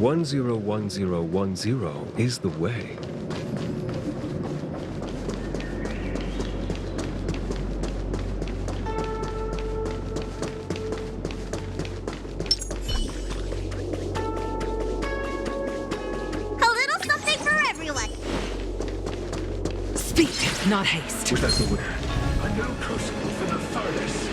101010 is the way. A little something for everyone. Speed, not haste. Without the way. A new crucible for the furnace.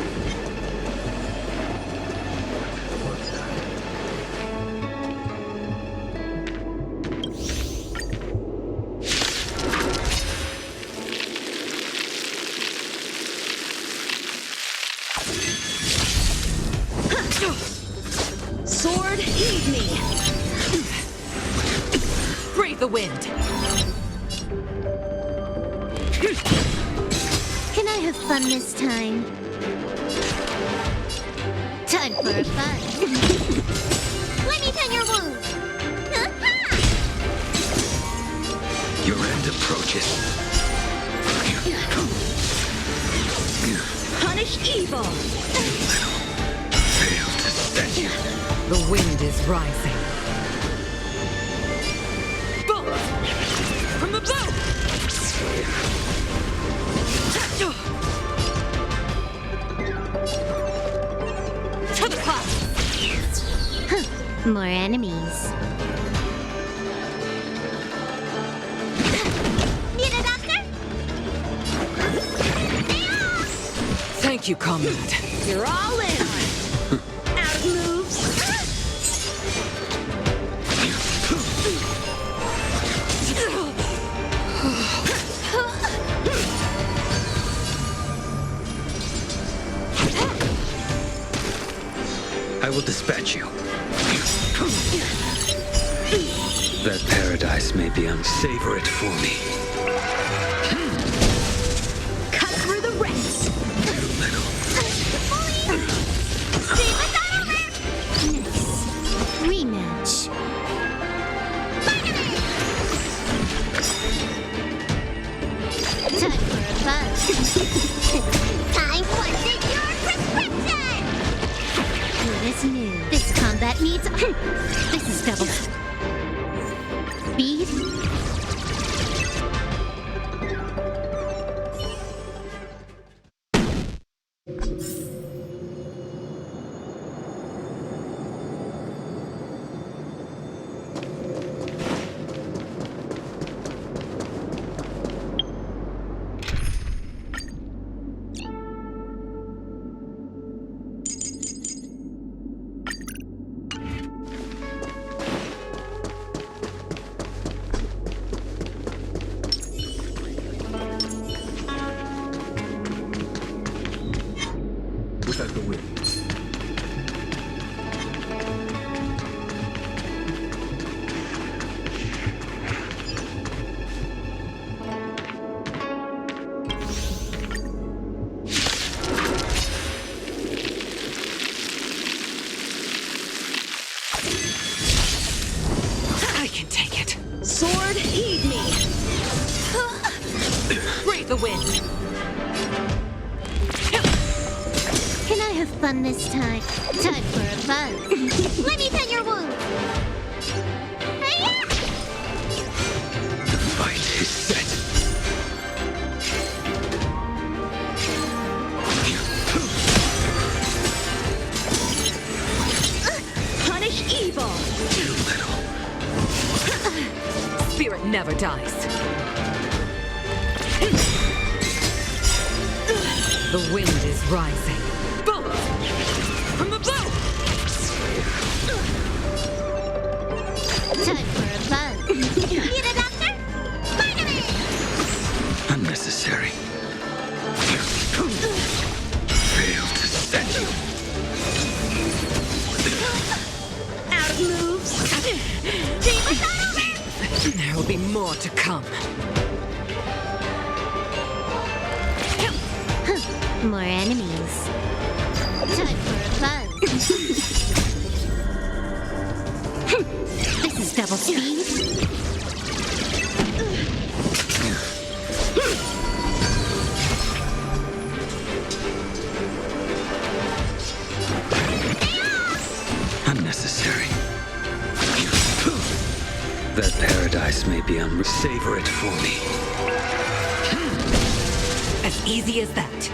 Sword, heed me! Brave the wind! Can I have fun this time? Time for a fun. Let me tend your wound. Your end approaches. Punish evil! Fail to stand you. The wind is rising. Bolt! From above! To the pot! More enemies. Need a doctor? Thank you, comrade. You're all in! Out of moves! I will dispatch you. That paradise may be unsavor it for me. Cut through the ranks! Too little. Nice. Rematch. Time for a fun. Time for your prescription! What is new? This combat needs... This is double. Speed. Without the wind. I can take it. Sword, heed me! Brave the wind! Can I have fun this time? Time for a fun. Let me tend your wound. Hi-ya! The fight is set. Punish evil! Too little. Spirit never dies. The wind is rising. Bolt! From above! Time for a fun. Need a doctor? Finally! Unnecessary. Fail to stand you. Out of moves! There will be more to come. More enemies. Time for a fun. This is double speed. Unnecessary. Savor it for me. As easy as that.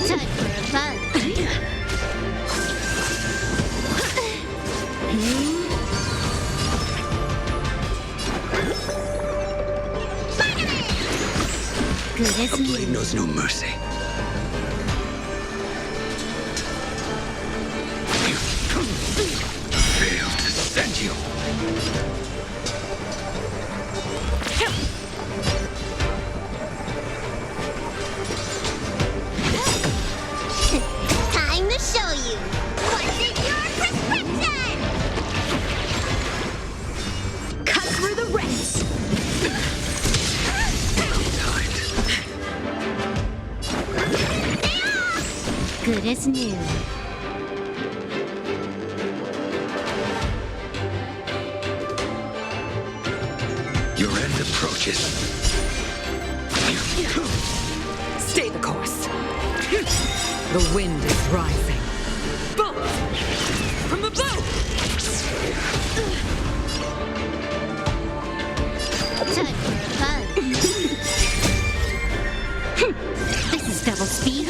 Time for a bug. Good as A blade new. knows no mercy. Failed to send you. Time to show you. What's in your prescription? Cut through the ranks. Good as new. Your end approaches. Stay the course. The wind is rising. Bolt! From above! Time for a bug. This is double speed.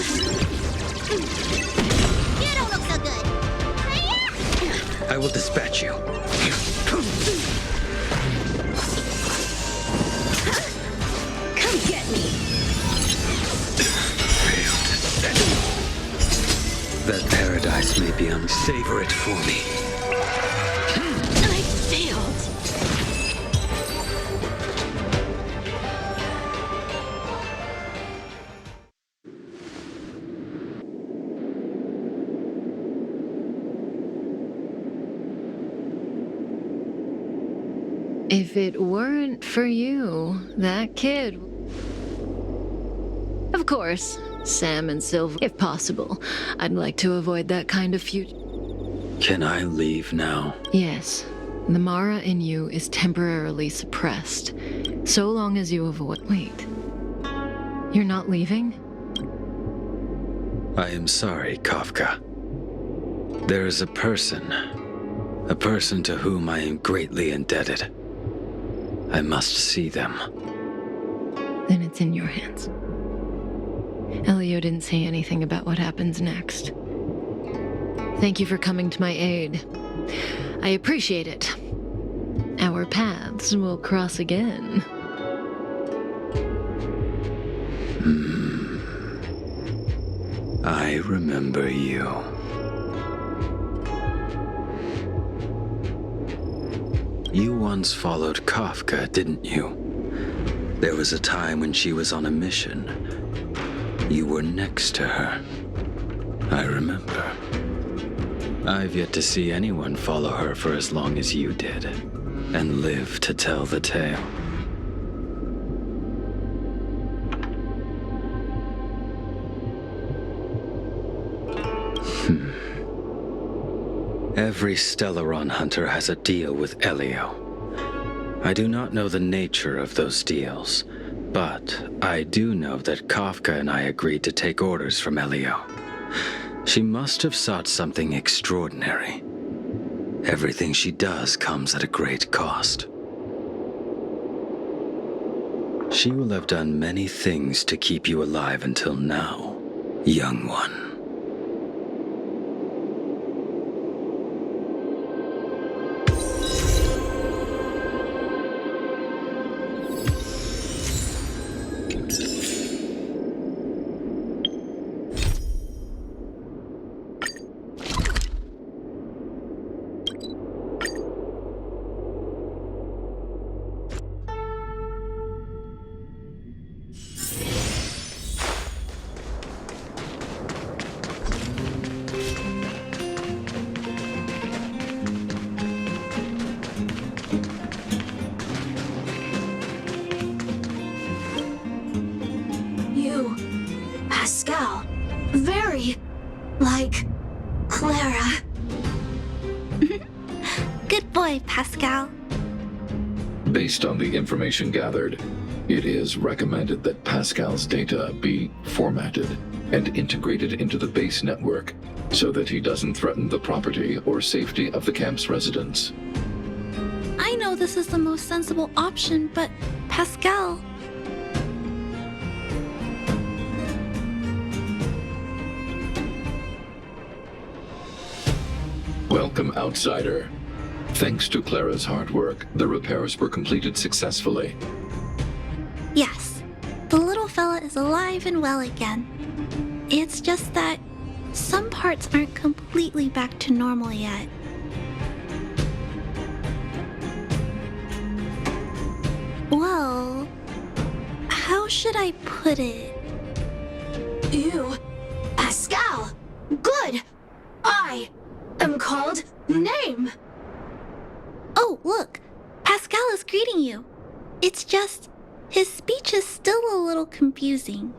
You don't look so good. I will dispatch you. Come get me! Failed to send you. That paradise may be Savor it for me. I failed! If it weren't for you, that kid... Of course, Sam and Sylvia, if possible. I'd like to avoid that kind of future. Can I leave now? Yes, the Mara in you is temporarily suppressed. So long as you avoid... Wait. You're not leaving? I am sorry, Kafka. There is a person to whom I am greatly indebted. I must see them. Then it's in your hands. Elio didn't say anything about what happens next. Thank you for coming to my aid. I appreciate it. Our paths will cross again. I remember you. You once followed Kafka, didn't you? There was a time when she was on a mission. You were next to her. I remember. I've yet to see anyone follow her for as long as you did, and live to tell the tale. Every Stellaron hunter has a deal with Elio. I do not know the nature of those deals, but I do know that Kafka and I agreed to take orders from Elio. She must have sought something extraordinary. Everything she does comes at a great cost. She will have done many things to keep you alive until now, young one. Pascal. Very like Clara. Good boy, Pascal. Based on the information gathered, it is recommended that Pascal's data be formatted and integrated into the base network so that he doesn't threaten the property or safety of the camp's residents. I know this is the most sensible option, but Pascal... Welcome, outsider. Thanks to Clara's hard work, the repairs were completed successfully. Yes, the little fella is alive and well again. It's just that some parts aren't completely back to normal yet. Well, how should I put it? You, Pascal. Good. I am called Name. Oh, look, Pascal is greeting you. It's just, his speech is still a little confusing.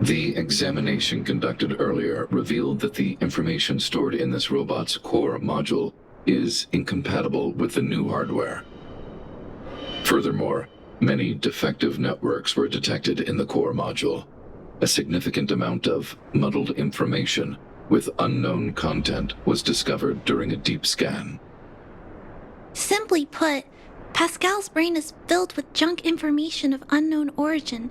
The examination conducted earlier revealed that the information stored in this robot's core module is incompatible with the new hardware. Furthermore, many defective networks were detected in the core module. A significant amount of muddled information with unknown content was discovered during a deep scan. Simply put, Pascal's brain is filled with junk information of unknown origin.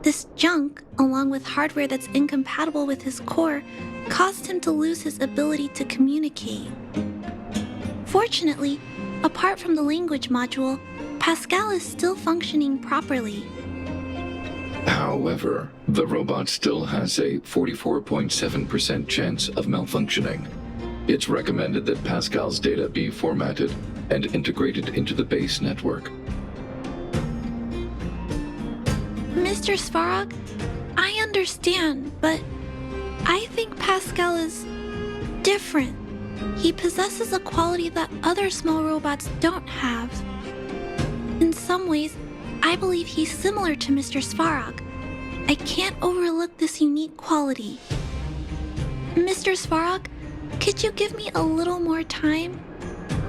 This junk, along with hardware that's incompatible with his core, caused him to lose his ability to communicate. Fortunately, apart from the language module, Pascal is still functioning properly. However, the robot still has a 44.7% chance of malfunctioning. It's recommended that Pascal's data be formatted and integrated into the base network. Mr. Svarog, I understand, but I think Pascal is different. He possesses a quality that other small robots don't have. In some ways, I believe he's similar to Mr. Svarog. I can't overlook this unique quality. Mr. Svarog, could you give me a little more time?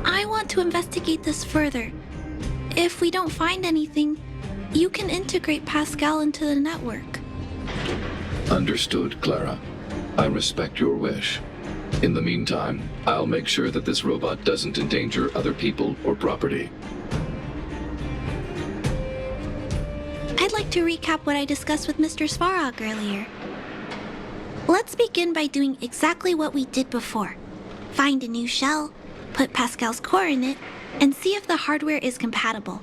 I want to investigate this further. If we don't find anything, you can integrate Pascal into the network. Understood, Clara. I respect your wish. In the meantime, I'll make sure that this robot doesn't endanger other people or property. I'd like to recap what I discussed with Mr. Svarog earlier. Let's begin by doing exactly what we did before. Find a new shell, put Pascal's core in it, and see if the hardware is compatible.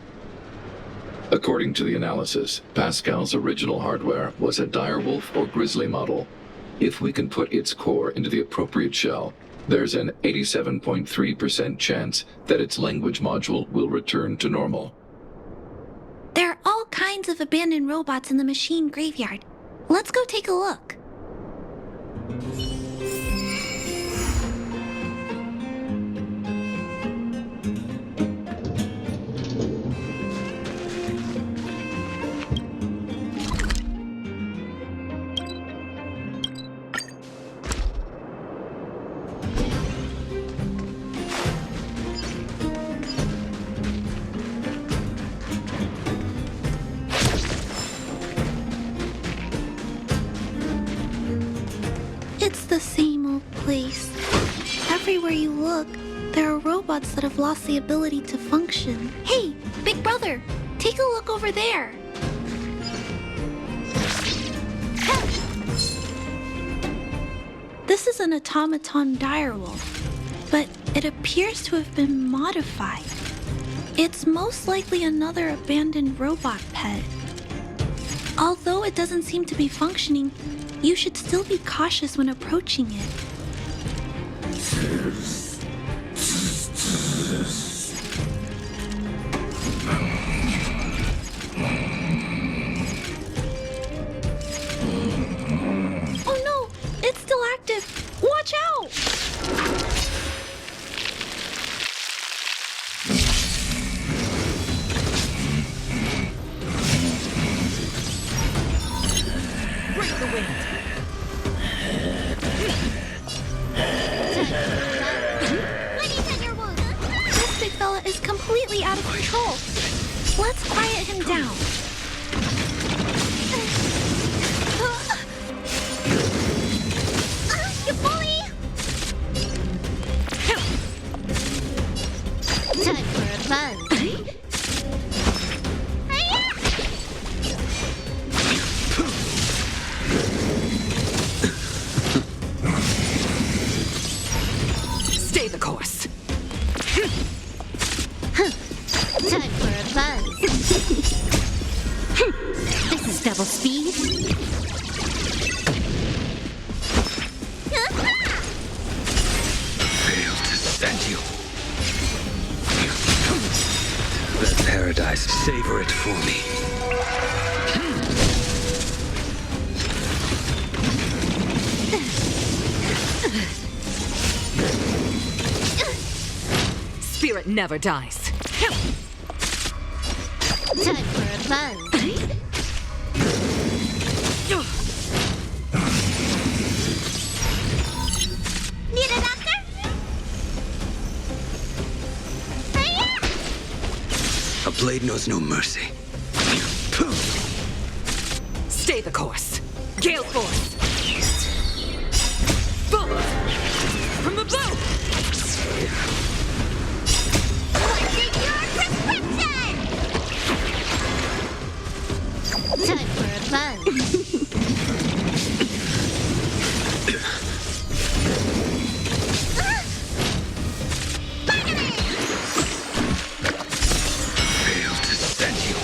According to the analysis, Pascal's original hardware was a direwolf or grizzly model. If we can put its core into the appropriate shell, there's an 87.3% chance that its language module will return to normal. There are all kinds of abandoned robots in the machine graveyard. Let's go take a look. It's the same old place. Everywhere you look, there are robots that have lost the ability to function. Hey, Big Brother, take a look over there. This is an automaton direwolf, but it appears to have been modified. It's most likely another abandoned robot pet. Although it doesn't seem to be functioning, you should still be cautious when approaching it. Oh no! It's still active! Watch out! Break the wind. This big fella is completely out of control. Let's quiet him down. You bully buzz. Stay the course. Time for a buzz. This is double speed. Fail to send you. That paradise, savor it for me. Spirit never dies. Time for a buzz. Need a doctor? A blade knows no mercy. Stay the course. Gale force. Boom! From the blue! What's in your prescription? Time for a buzz. Fail to send you.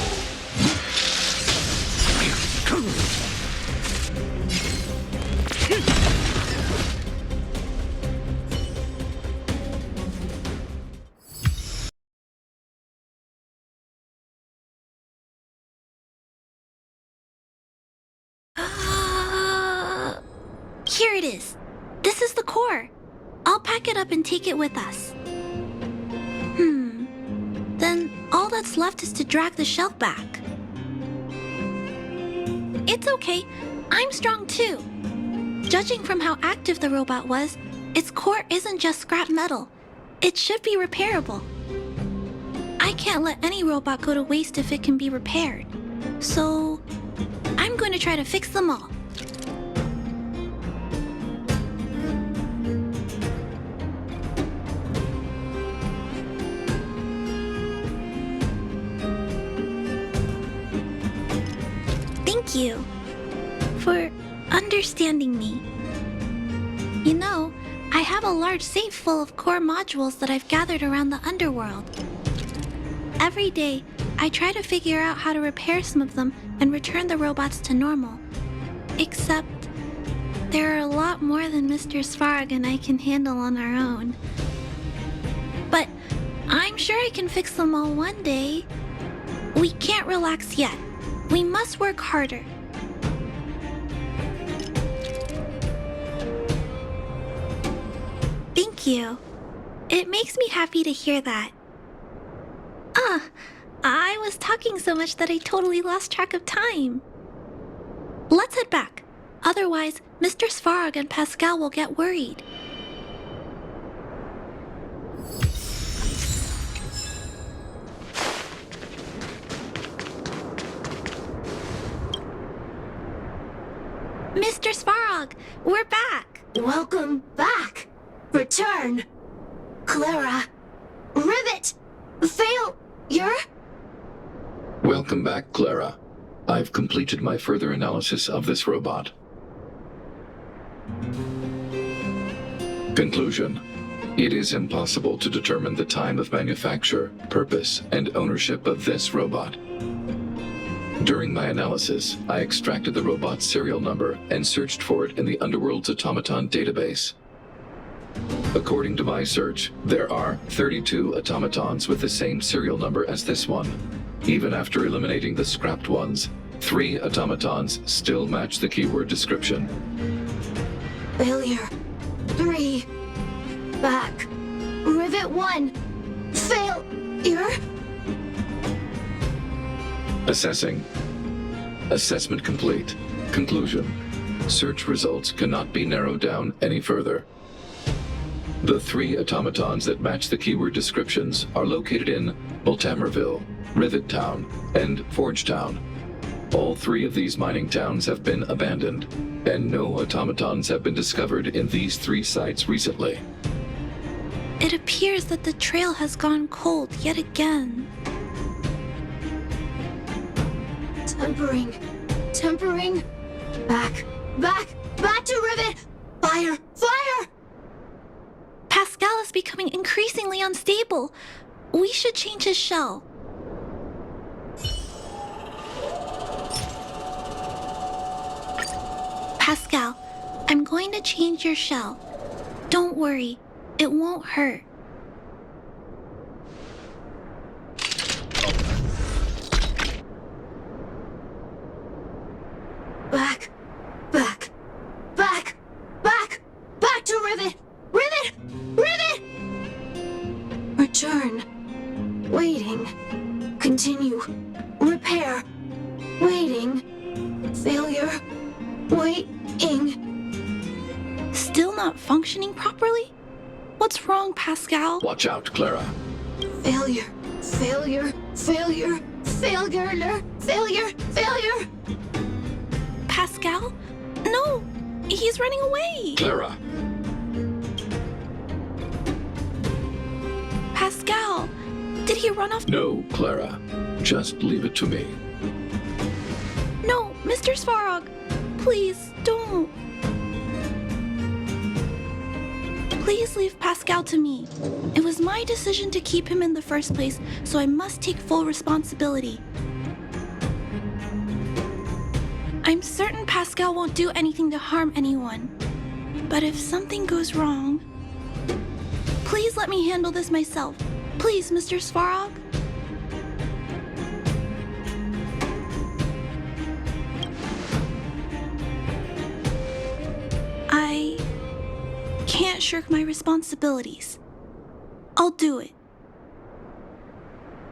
Here it is. This is the core. I'll pack it up and take it with us. Then all that's left is to drag the shell back. It's okay. I'm strong too. Judging from how active the robot was, its core isn't just scrap metal. It should be repairable. I can't let any robot go to waste if it can be repaired. So, I'm going to try to fix them all. Thank you for understanding me. You know, I have a large safe full of core modules that I've gathered around the underworld. Every day, I try to figure out how to repair some of them and return the robots to normal. Except, there are a lot more than Mr. Svarg and I can handle on our own. But I'm sure I can fix them all one day. We can't relax yet. We must work harder. Thank you. It makes me happy to hear that. I was talking so much that I totally lost track of time. Let's head back. Otherwise, Mr. Svarog and Pascal will get worried. Mr. Svarog, we're back. Welcome back. Return. Clara. Rivet. Failure. Welcome back, Clara. I've completed my further analysis of this robot. Conclusion. It is impossible to determine the time of manufacture, purpose, and ownership of this robot. During my analysis, I extracted the robot's serial number and searched for it in the Underworld's automaton database. According to my search, there are 32 automatons with the same serial number as this one. Even after eliminating the scrapped ones, 3 automatons still match the keyword description. Failure. 3. Back. Rivet 1. Failure. Assessing. Assessment complete. Conclusion. Search results cannot be narrowed down any further. The 3 automatons that match the keyword descriptions are located in Multamerville, Rivet Town, and Forge Town. All 3 of these mining towns have been abandoned, and no automatons have been discovered in these 3 sites recently. It appears that the trail has gone cold yet again. Tempering. Back to Rivet! Fire! Pascal is becoming increasingly unstable. We should change his shell. Pascal, I'm going to change your shell. Don't worry, it won't hurt. Back to Rivet! Return. Waiting. Continue. Repair. Waiting. Failure. Waiting. Still not functioning properly? What's wrong, Pascal? Watch out, Clara. Failure. Pascal? No! He's running away! Clara. Pascal! Did he run off? No, Clara. Just leave it to me. No, Mr. Svarog! Please, don't! Please leave Pascal to me. It was my decision to keep him in the first place, so I must take full responsibility. I'm certain Pascal won't do anything to harm anyone. But if something goes wrong... Please let me handle this myself. Please, Mr. Svarog. I can't shirk my responsibilities. I'll do it.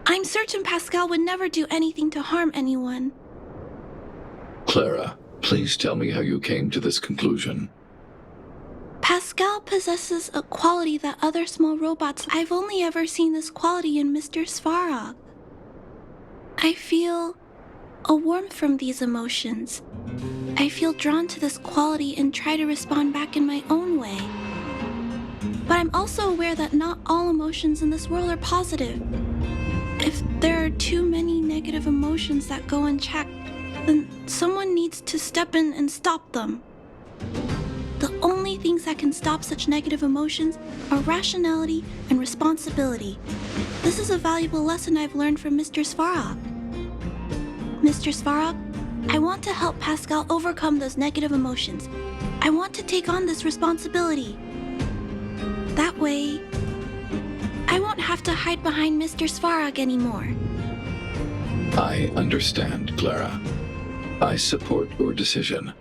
I'm certain Pascal would never do anything to harm anyone. Clara, please tell me how you came to this conclusion. Pascal possesses a quality that other small robots... I've only ever seen this quality in Mr. Svarog. I feel a warmth from these emotions. I feel drawn to this quality and try to respond back in my own way. But I'm also aware that not all emotions in this world are positive. If there are too many negative emotions that go unchecked, then someone needs to step in and stop them. The only things that can stop such negative emotions are rationality and responsibility. This is a valuable lesson I've learned from Mr. Svarog. Mr. Svarog, I want to help Pascal overcome those negative emotions. I want to take on this responsibility. That way, I won't have to hide behind Mr. Svarog anymore. I understand, Clara. I support your decision.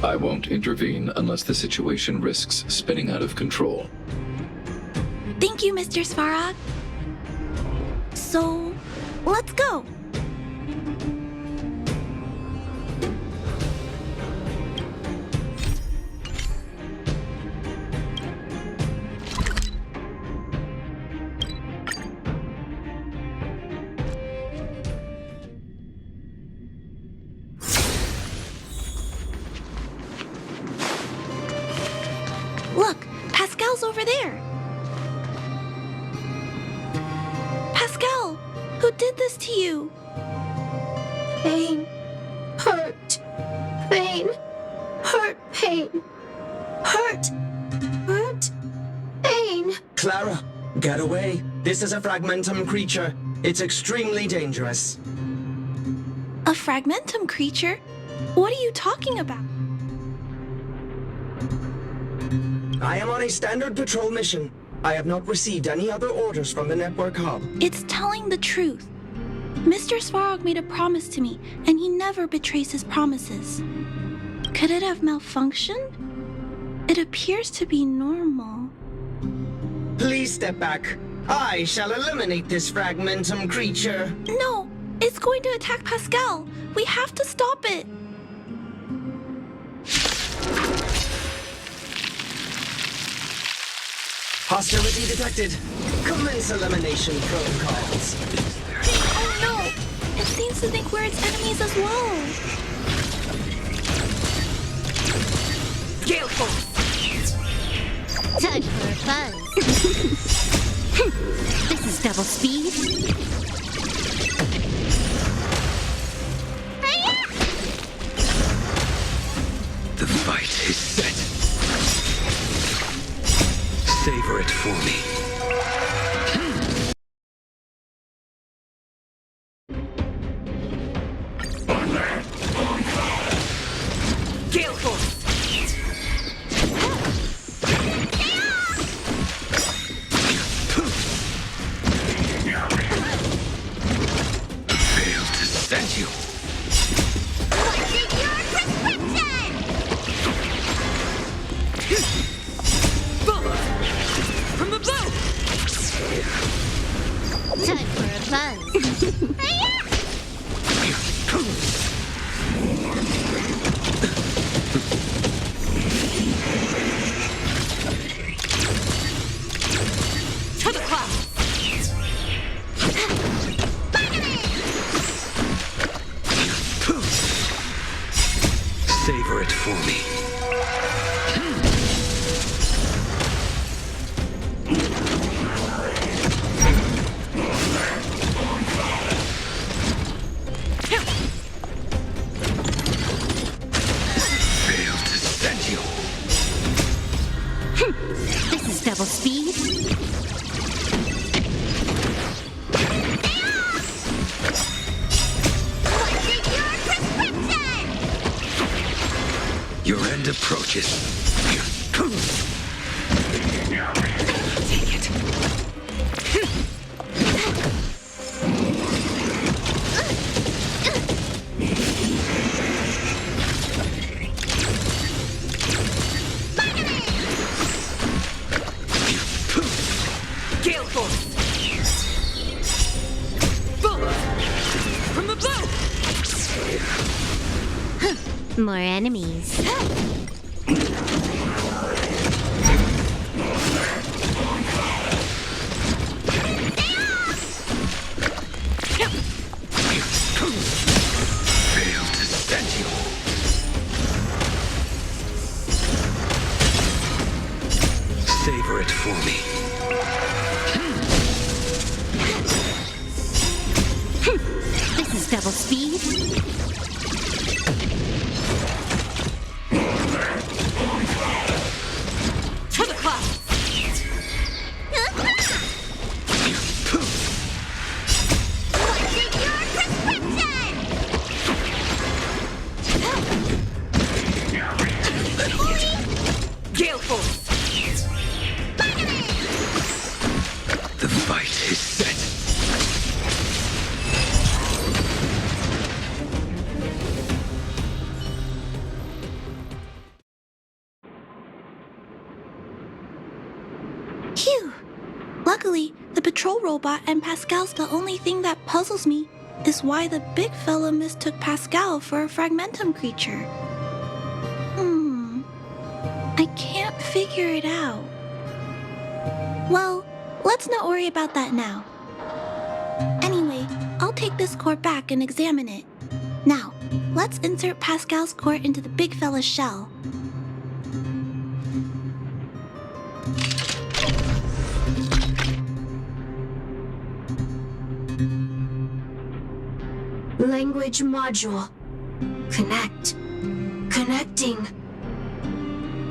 I won't intervene unless the situation risks spinning out of control. Thank you, Mr. Svarog. So, let's go. Look, Pascal's over there. Pascal, who did this to you? Pain. Hurt. Pain. Hurt. Pain. Hurt. Hurt. Pain. Clara, get away. This is a fragmentum creature. It's extremely dangerous. A fragmentum creature? What are you talking about? I am on a standard patrol mission. I have not received any other orders from the network hub. It's telling the truth. Mr. Svarog made a promise to me, and he never betrays his promises. Could it have malfunctioned? It appears to be normal. Please step back. I shall eliminate this fragmentum creature. No! It's going to attack Pascal! We have to stop it! Hostility detected. Commence elimination protocols. Oh no! It seems to think we're its enemies as well. Gale Force! Time for a buzz. This is double speed. The fight is set. Savor it for me. Gale Force! Failed to send you. What's in your prescription? Boom! From the bow! Time for a buzz. To the clouds! Savor it for me. Failed to send you. This is double speed. What's in your prescription? Your end approaches. Take it! Gale Force! Boom! From the bow! More enemies. Failed to send you. Savor it for me. This is double speed. To the clouds! What's in your prescription? Gale Force! The fight is set. Phew! Luckily, the patrol robot and Pascal's the only thing that puzzles me is why the big fella mistook Pascal for a fragmentum creature. I can't figure it out. Well, let's not worry about that now. Anyway, I'll take this core back and examine it. Now, let's insert Pascal's core into the big fella's shell. Language module. Connect. Connecting.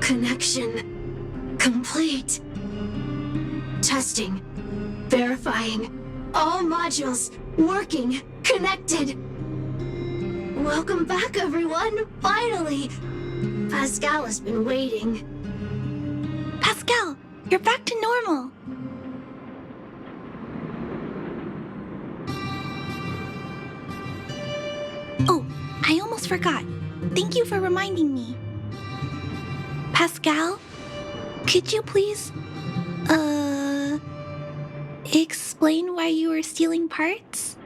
Connection. Complete. Testing. Verifying. All modules working. Connected. Welcome back, everyone. Finally. Pascal has been waiting. Pascal, you're back to normal. Oh, I almost forgot. Thank you for reminding me. Pascal, could you please, explain why you were stealing parts?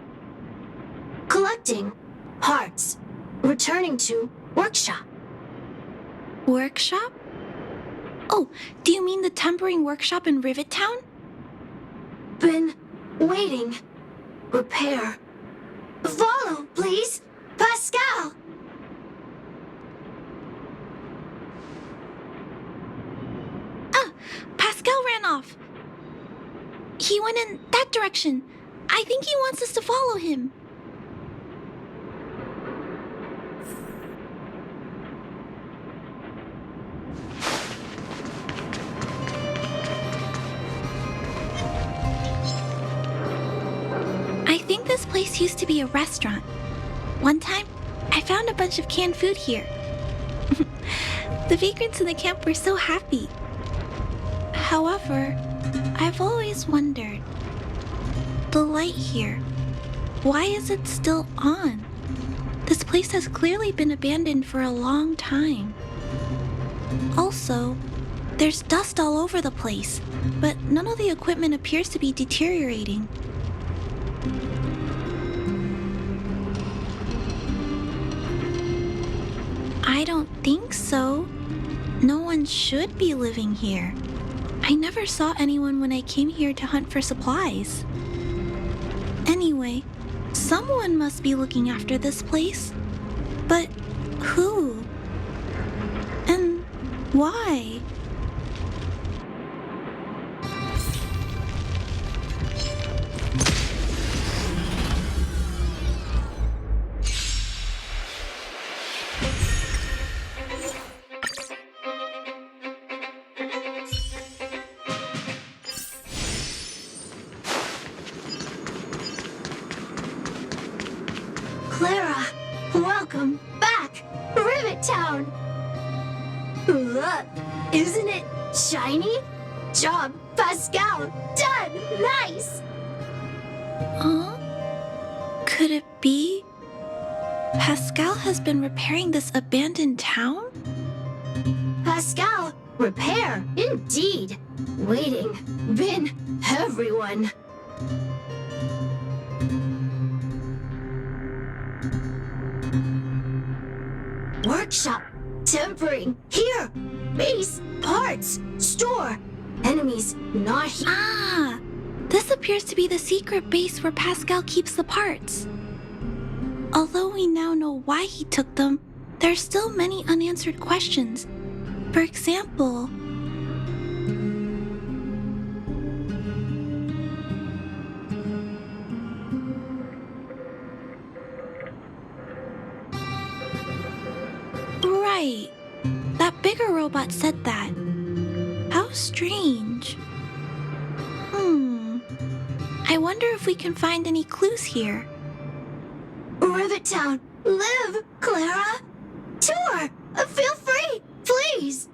Collecting. Parts. Returning to workshop. Workshop? Oh, do you mean the tempering workshop in Rivet Town? Been waiting. Repair. Follow, please. Pascal! off. He went in that direction. I think he wants us to follow him. I think this place used to be a restaurant. One time, I found a bunch of canned food here. The vagrants in the camp were so happy. However, I've always wondered, the light here, why is it still on? This place has clearly been abandoned for a long time. Also, there's dust all over the place, but none of the equipment appears to be deteriorating. I don't think so. No one should be living here. I never saw anyone when I came here to hunt for supplies. Anyway, someone must be looking after this place. But who? And why? Clara, welcome back, Rivet Town. Look, isn't it shiny? Job, Pascal, done, nice. Huh? Could it be Pascal has been repairing this abandoned town? Pascal, repair, indeed. Waiting, been everyone. Workshop, tempering, here, base, parts, store, enemies not here. Ah, this appears to be the secret base where Pascal keeps the parts. Although we now know why he took them, there are still many unanswered questions. For example, right, that bigger robot said that. How strange. I wonder if we can find any clues here. Rivet Town, live, Clara. Tour, feel free, please.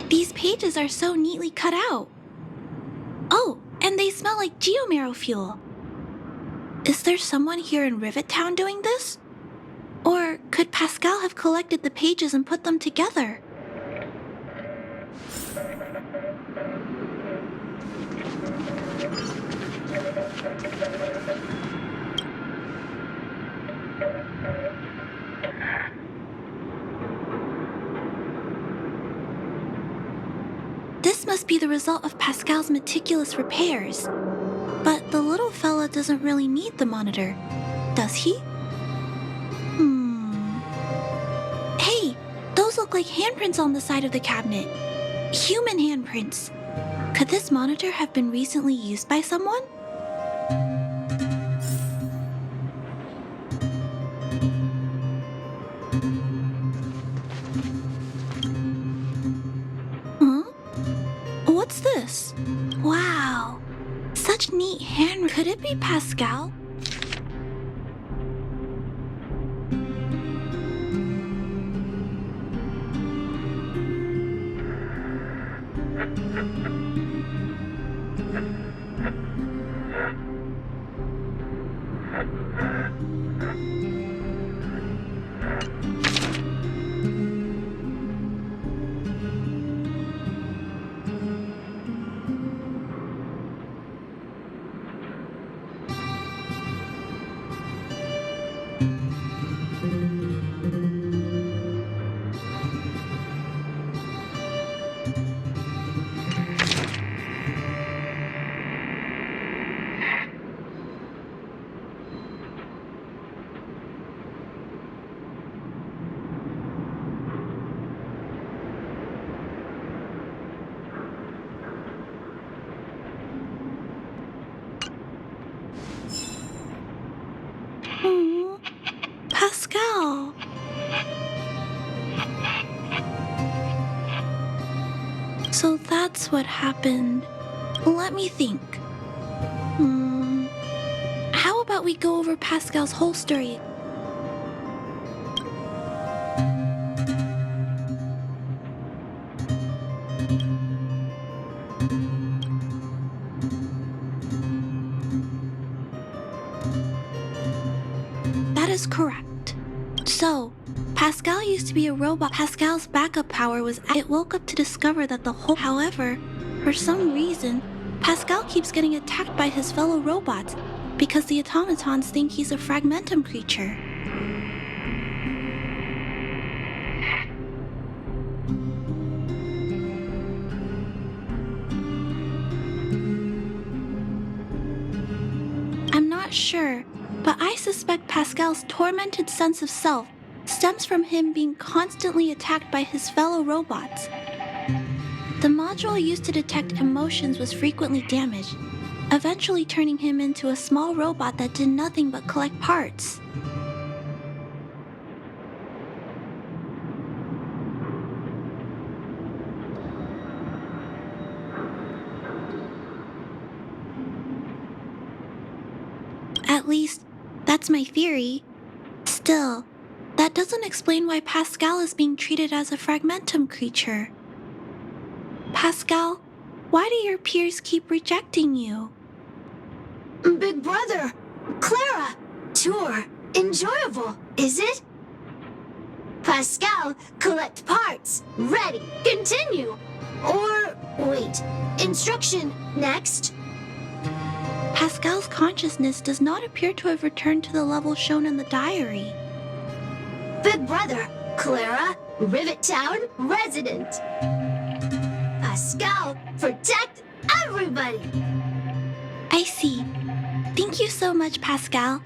These pages are so neatly cut out. Oh, and they smell like geomarrow fuel. Is there someone here in Rivet Town doing this? Or could Pascal have collected the pages and put them together? This must be the result of Pascal's meticulous repairs. But the little fella doesn't really need the monitor, does he? Hey, those look like handprints on the side of the cabinet. Human handprints. Could this monitor have been recently used by someone? What's this? Wow, such neat hand. Could it be Pascal? Oh, Pascal. So that's what happened. Let me think. How about we go over Pascal's whole story? That is correct. So, Pascal used to be a robot. Pascal's backup power was it woke up to discover that the whole. However, for some reason, Pascal keeps getting attacked by his fellow robots because the automatons think he's a fragmentum creature. I'm not sure, but I suspect Pascal's tormented sense of self stems from him being constantly attacked by his fellow robots. The module used to detect emotions was frequently damaged, eventually turning him into a small robot that did nothing but collect parts. At least, that's my theory. Still, that doesn't explain why Pascal is being treated as a fragmentum creature. Pascal, why do your peers keep rejecting you? Big brother, Clara, tour, enjoyable, is it? Pascal, collect parts, ready, continue. Or, wait, instruction, next. Pascal's consciousness does not appear to have returned to the level shown in the diary. Big brother, Clara, Rivet Town resident. Pascal, protect everybody. I see. Thank you so much, Pascal.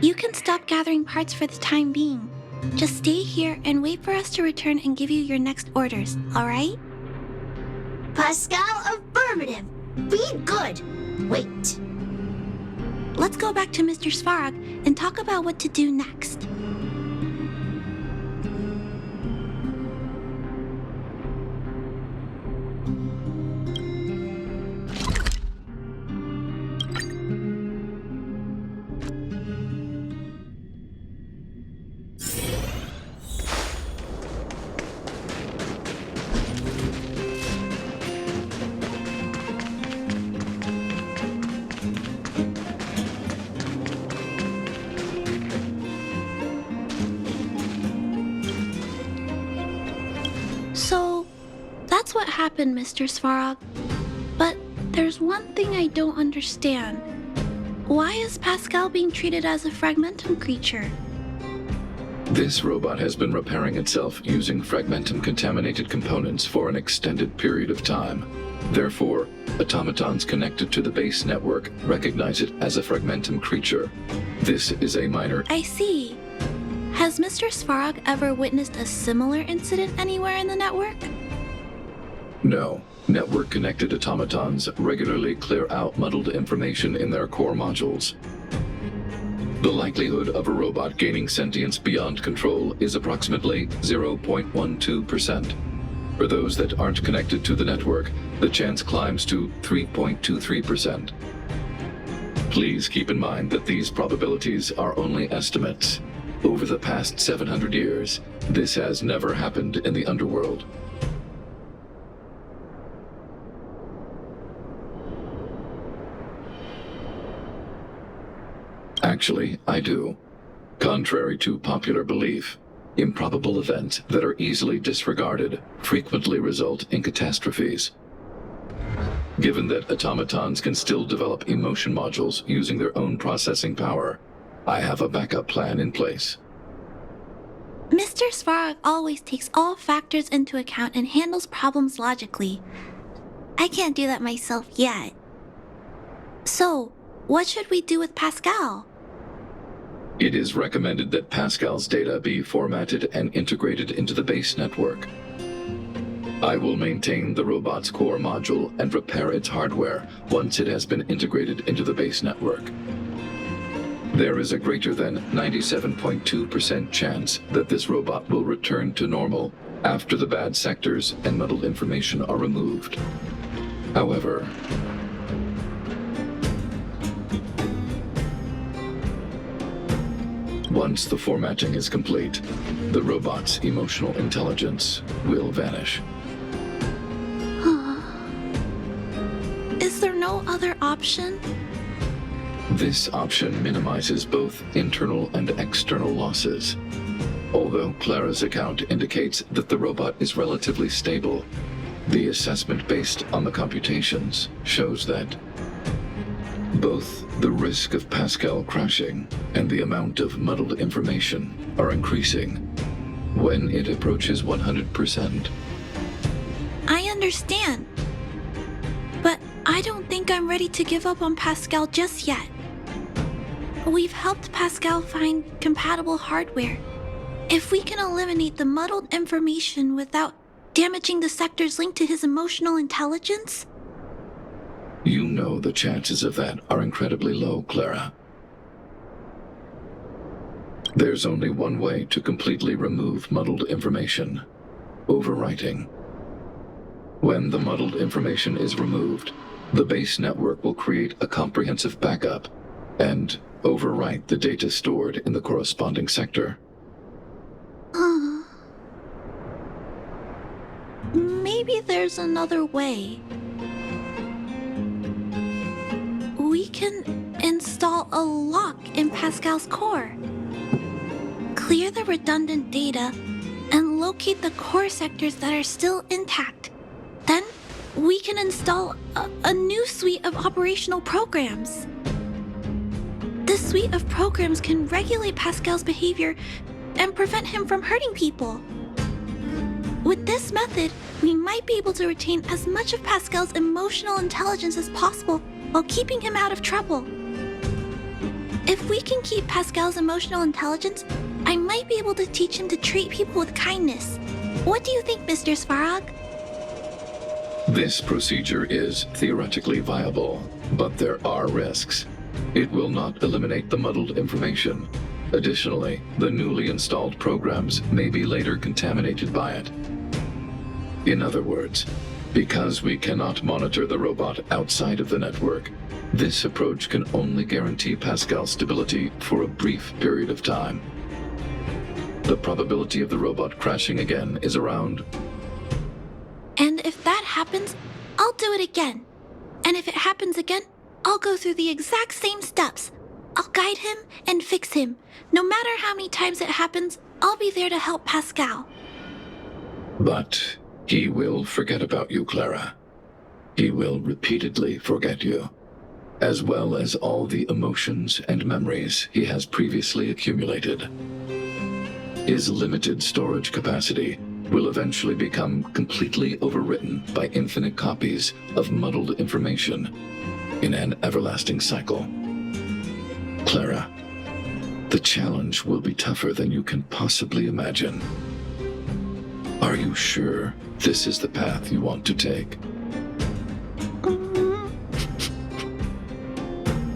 You can stop gathering parts for the time being. Just stay here and wait for us to return and give you your next orders, alright? Pascal, affirmative. Be good. Wait. Let's go back to Mr. Svarog and talk about what to do next. So, that's what happened, Mr. Svarog. But there's one thing I don't understand. Why is Pascal being treated as a fragmentum creature? This robot has been repairing itself using fragmentum-contaminated components for an extended period of time. Therefore, automatons connected to the base network recognize it as a fragmentum creature. This is a minor... I see. Has Mr. Svarog ever witnessed a similar incident anywhere in the network? No. Network-connected automatons regularly clear out muddled information in their core modules. The likelihood of a robot gaining sentience beyond control is approximately 0.12%. For those that aren't connected to the network, the chance climbs to 3.23%. Please keep in mind that these probabilities are only estimates. Over the past 700 years, this has never happened in the underworld. Actually, I do. Contrary to popular belief, improbable events that are easily disregarded frequently result in catastrophes. Given that automatons can still develop emotion modules using their own processing power, I have a backup plan in place. Mr. Svarog always takes all factors into account and handles problems logically. I can't do that myself yet. So, what should we do with Pascal? It is recommended that Pascal's data be formatted and integrated into the base network. I will maintain the robot's core module and repair its hardware once it has been integrated into the base network. There is a greater than 97.2% chance that this robot will return to normal after the bad sectors and muddled information are removed. However, once the formatting is complete, the robot's emotional intelligence will vanish. Is there no other option? This option minimizes both internal and external losses. Although Clara's account indicates that the robot is relatively stable, the assessment based on the computations shows that both the risk of Pascal crashing and the amount of muddled information are increasing when it approaches 100%. I understand. But I don't think I'm ready to give up on Pascal just yet. We've helped Pascal find compatible hardware. If we can eliminate the muddled information without damaging the sectors linked to his emotional intelligence, You know the chances of that are incredibly low, Clara. There's only one way to completely remove muddled information: overwriting. When the muddled information is removed, the base network will create a comprehensive backup and overwrite the data stored in the corresponding sector. maybe there's another way. We can install a lock in Pascal's core, clear the redundant data, and locate the core sectors that are still intact. Then we can install a new suite of operational programs. This suite of programs can regulate Pascal's behavior and prevent him from hurting people. With this method, we might be able to retain as much of Pascal's emotional intelligence as possible while keeping him out of trouble. If we can keep Pascal's emotional intelligence, I might be able to teach him to treat people with kindness. What do you think, Mr. Svarog? This procedure is theoretically viable, but there are risks. It will not eliminate the muddled information. Additionally, the newly installed programs may be later contaminated by it. In other words, because we cannot monitor the robot outside of the network, this approach can only guarantee Pascal's stability for a brief period of time. The probability of the robot crashing again is around. And if that happens, I'll do it again. And if it happens again, I'll go through the exact same steps. I'll guide him and fix him. No matter how many times it happens, I'll be there to help Pascal. But he will forget about you, Clara. He will repeatedly forget you, as well as all the emotions and memories he has previously accumulated. His limited storage capacity will eventually become completely overwritten by infinite copies of muddled information in an everlasting cycle. Clara, the challenge will be tougher than you can possibly imagine. Are you sure this is the path you want to take?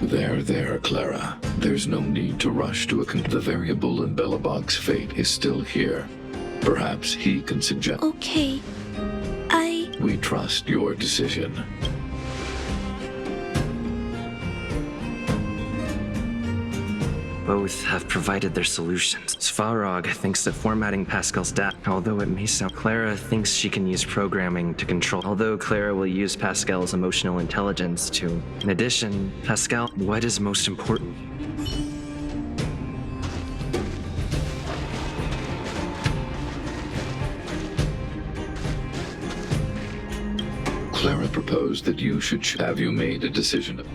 There, Clara. There's no need to rush to the variable in Belobog's fate is still here. Perhaps he can suggest... Okay, We trust your decision. Both have provided their solutions. Svarog thinks that formatting Pascal's data, although it may sound... Clara thinks she can use programming to control... Although Clara will use Pascal's emotional intelligence to... In addition, Pascal, what is most important? Clara proposed that you should... Have you made a decision?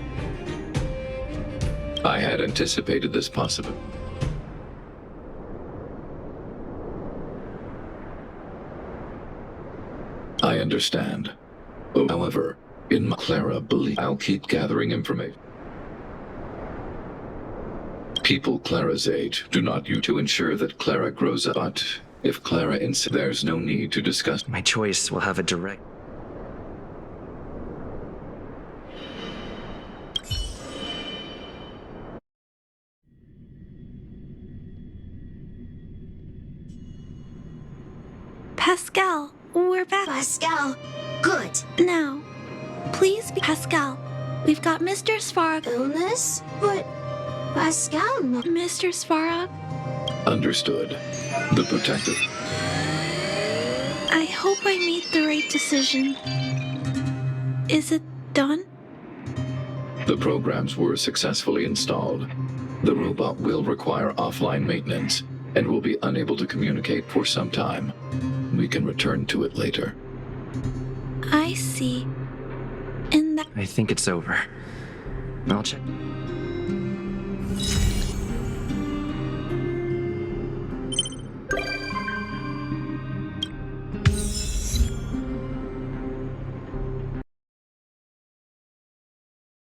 I had anticipated this possible. I understand. However, in my Clara belief, I'll keep gathering information. People Clara's age do not use to ensure that Clara grows up. But if Clara insists, there's no need to discuss. My choice will have a direct... Pascal, we're back. Pascal, good. Now, please be Pascal. We've got Mr. Svarog. Illness? But Pascal, no. Mr. Svarog, Understood. The protective. I hope I made the right decision. Is it done? The programs were successfully installed. The robot will require offline maintenance and will be unable to communicate for some time. We can return to it later. I see. In that... I think it's over. I'll check.